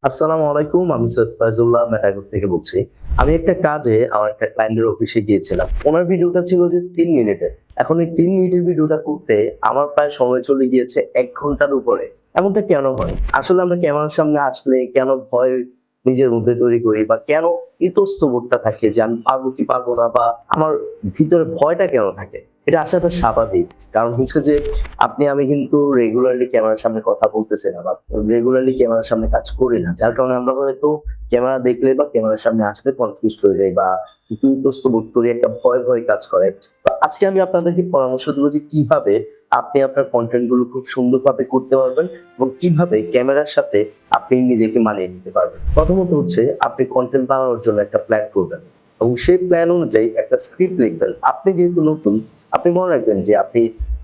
আসসালামু আলাইকুম। আমি সৈয়দ ফয়জুল্লাহ মেটাগর থেকে বলছি। আমি একটা কাজে আমার একটা ক্লায়েন্টের অফিসে গিয়েছিলাম। উনার ভিডিওটা ছিল যে ৩ মিনিটের। এখন এই ৩ মিনিটের ভিডিওটা করতে আমার প্রায় সময় চলে গিয়েছে ১ ঘন্টার উপরে। এমনটা কেন হয়? আসলে আমরা ক্যামেরার সামনে আসলে কেন ভয় নিজের মধ্যে তৈরি করি বা কেন ইতস্তবোধটা থাকে যে আমি পারবো কি পারবো না বা আমার ভিতরে ভয়টা কেন থাকে? এটা আসাটা স্বাভাবিক। কারণ হচ্ছে যে আমি কিন্তু রেগুলারলি ক্যামেরার সামনে কথা বলতেছি না বা রেগুলারলি ক্যামেরার সামনে কাজ করি না। যার কারণে আমরা হয়তো ক্যামেরা দেখলে বা ক্যামেরার সামনে আসলে কনফিউজড হয়ে যাই বা একটু ইতস্ত বোধ করি, একটা ভয় কাজ করে। তো আজকে আমি আপনাদেরকে পরামর্শ দেব যে কিভাবে আপনি আপনার কনটেন্ট গুলো খুব সুন্দরভাবে করতে পারবেন এবং কিভাবে ক্যামেরার সাথে আপনি নিজেকে মানিয়ে নিতে পারবেন। প্রথমত হচ্ছে আপনি কনটেন্ট বানানোর জন্য একটা প্ল্যান করবেন এবং সেই প্ল্যান অনুযায়ী একটা স্ক্রিপ্ট লিখবেন। আপনি যেহেতু নতুন, আপনি মনে রাখবেন যে আপনি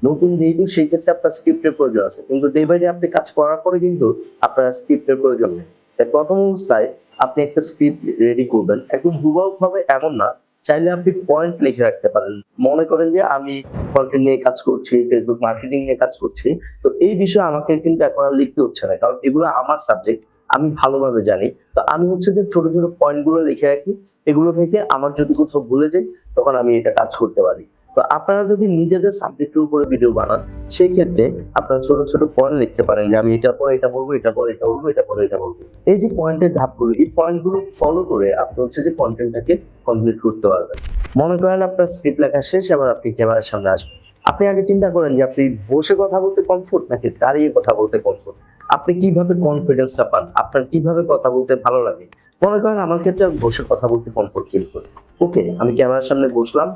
নতুন যেহেতু সেই ক্ষেত্রে আপনার স্ক্রিপ্টের প্রয়োজন আছে। কিন্তু ডে বাই ডে আপনি কাজ করার পরে কিন্তু আপনার স্ক্রিপ্টের প্রয়োজন নেই। তাই প্রথম অবস্থায় আপনি একটা স্ক্রিপ্ট রেডি করবেন। একদম হুবহুভাবে এমন না। চাইলে আপনি পয়েন্ট লিখে রাখতে পারেন। মনে করেন যে আমি কনটেন্ট নিয়ে কাজ করছি, Facebook মার্কেটিং নিয়ে কাজ করছি। তো এই বিষয়ে আমাকে কিন্তু এখন আর লিখতে হচ্ছে না। কারণ এগুলো আমার সাবজেক্ট। আমি ভালোভাবে জানি। তো আমি হচ্ছে যে ছোট পয়েন্ট গুলো লিখে রাখি। এগুলো থেকে আমার যদি কোথাও ভুলে যাই তখন আমি এটা কাজ করতে পারি। তো আপনারা যদি নিজেদের সাবজেক্টের উপরে ভিডিও বানান, সেই ক্ষেত্রে আপনারা ছোট পয়েন্ট লিখতে পারেন যে আমি এটার পরে এটা বলবো, এটার পরে এটা বলবো, এটার পরে এটা বলবো। এই যে পয়েন্টের ধাপগুলো, এই পয়েন্টগুলো ফলো করে আপনি হচ্ছে যে কনটেন্টটাকে কমপ্লিট করতে পারবেন। মনে করেন আপনার স্ক্রিপ্ট লেখা শেষ, এবার আপনি ক্যামেরার সামনে আসবেন। আপনি আগে চিন্তা করেন যে আপনি বসে কথা বলতে কমফোর্ট নাকি দাঁড়িয়ে কথা বলতে কমফোর্ট? আপনি কিভাবে কনফিডেন্সটা পান? আপনার কিভাবে কথা বলতে ভালো লাগে? মনে করেন আমার ক্ষেত্রে আমি বসে কথা বলতে কমফোর্ট ফিল করি। ওকে, আমি ক্যামেরার সামনে বসলাম।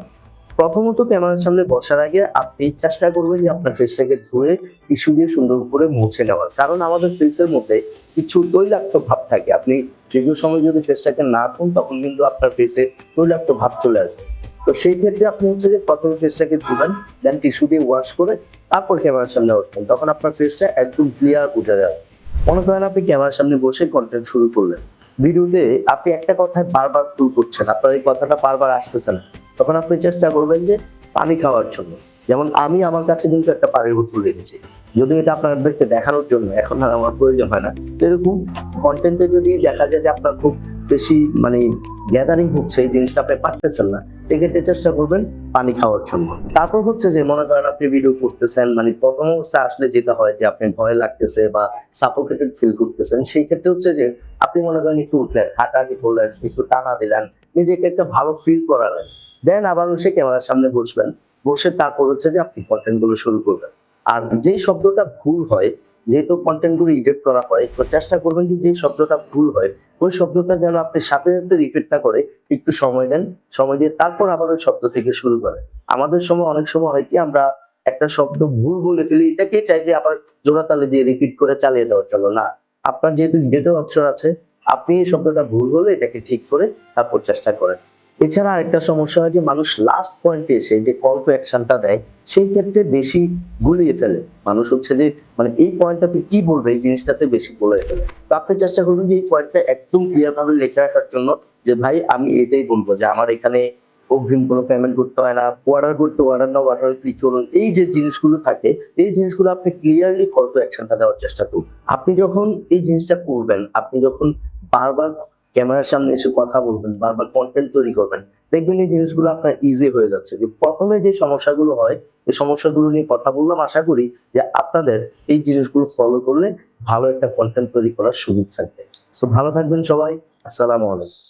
প্রথমত ক্যামেরার সামনে বসার আগে আপনি চেষ্টা করবেন যে আপনার ফেসটাকে ধুয়ে টিস্যু দিয়ে সুন্দর করে মুছে নেওয়ার। কারণ আমাদের ফেসের মধ্যে কিছু তৈলাক্ত ভাব থাকে। আপনি দীর্ঘ সময় যদি ফেসটাকে না ধুন তখন কিন্তু আপনার ফেসে তৈলাক্ত ভাব চলে আসবে। তো সেই ক্ষেত্রে আপনি হচ্ছে যে প্রথমে ফেসটাকে ধুবেন, দেন টিস্যু দিয়ে ওয়াশ করে তারপর ক্যামেরার সামনে বসবেন। তখন আপনার ফেসটা একদম ক্লিয়ার বোঝা যাবে। মনে করেন আপনি ক্যামেরার সামনে বসে কনটেন্ট শুরু করলেন। ভিডিওতে আপনি একটা কথায় বারবার ভুল করছেন। আপনার এই কথাটা বারবার আসতেছে না। তখন আপনি চেষ্টা করবেন যে পানি খাওয়ার জন্য। যেমন আমি আমার কাছে কিন্তু একটা পানির বোতল রেখেছি। যদিও এটা আপনাদেরকে দেখানোর জন্য, এখন আর আমার প্রয়োজন হয় না। তো এরকম কনটেন্ট এ যদি দেখা যায় যে আপনার খুব বেশি মানে গ্যাদারিং হচ্ছে, এই জিনিসটা আপনি পারতেছেন না, সেক্ষেত্রে চেষ্টা করবেন পানি খাওয়ার জন্য। তারপর হচ্ছে যে মনে করেন আপনি ভিডিও করতেছেন, মানে প্রথম অবস্থায় আসলে যেটা হয় যে আপনার ভয় লাগতেছে বা সাফোকেটেড ফিল করতেছেন, সেই ক্ষেত্রে হচ্ছে যে আপনি মনে করেন একটু উঠলেন, হাঁটাহাঁটি করলেন, একটু টানা দিলেন, নিজেকে একটা ভালো ফিল করালেন। দেন আবার হচ্ছে ক্যামেরার সামনে বসবেন। বসে তারপর হচ্ছে যে আপনি কনটেন্ট গুলো শুরু করবেন। আর যেই শব্দটা ভুল হয়, যেহেতু কনটেন্ট গুলো এডিট করা হয়, তো চেষ্টা করবেন যে যেই শব্দটা ভুল হয়, ওই শব্দটা যেন আপনি সাথে রিপিট না করে একটু সময় দেন। সময় দিয়ে তারপর আবার ওই শব্দ থেকে শুরু করেন। আমাদের সময় অনেক সময় হয় কি আমরা একটা শব্দ ভুল বলে ফেলি, এটাকেই চাই যে আবার জোড়াতালি দিয়ে রিপিট করে চালিয়ে দেওয়ার জন্য। না। আপনার যেহেতু ডিলিটের অপশন আছে, আপনি এই শব্দটা ভুল হলে এটাকে ঠিক করে তারপর চেষ্টা করেন। এছাড়া আরেকটা সমস্যা হয় যে মানুষ লাস্ট পয়েন্টে এসে যে কল টু অ্যাকশনটা দেয়, সেই ক্ষেত্রে বেশি গুলিয়ে ফেলে। মানুষ হচ্ছে যে মানে এই পয়েন্টটাতে কি বলবে এই জিনিসটাতে বেশি গুলিয়ে ফেলে। তো আপনি চেষ্টা করবেন যে এই পয়েন্টটা একদম ক্লিয়ার ভাবে লিখে রাখার জন্য যে ভাই আমি এটাই বলবো যে আমার এখানে অগ্রিম কোনো পেমেন্ট করতে হয় না। অর্ডার করতে অর্ডার নাও, অর্ডার ক্লিক করুন। এই যে জিনিসগুলো থাকে, এই জিনিসগুলো আপনি ক্লিয়ারলি কল টু অ্যাকশনটা দেওয়ার চেষ্টা করুন। আপনি যখন এই জিনিসটা করবেন, আপনি যখন বারবার ক্যামেরার সামনে এসে কথা বলবেন, বারবার কনটেন্ট তৈরি করবেন, দেখবেন এই জিনিসগুলো আপনার ইজি হয়ে যাচ্ছে। যে প্রথমে যে সমস্যাগুলো হয়, এই সমস্যাগুলো নিয়ে কথা বললাম। আশা করি যে আপনাদের এই জিনিসগুলো ফলো করলে ভালো একটা কনটেন্ট তৈরি করার সুযোগ থাকবে। সো ভালো থাকবেন সবাই। আসসালামু আলাইকুম।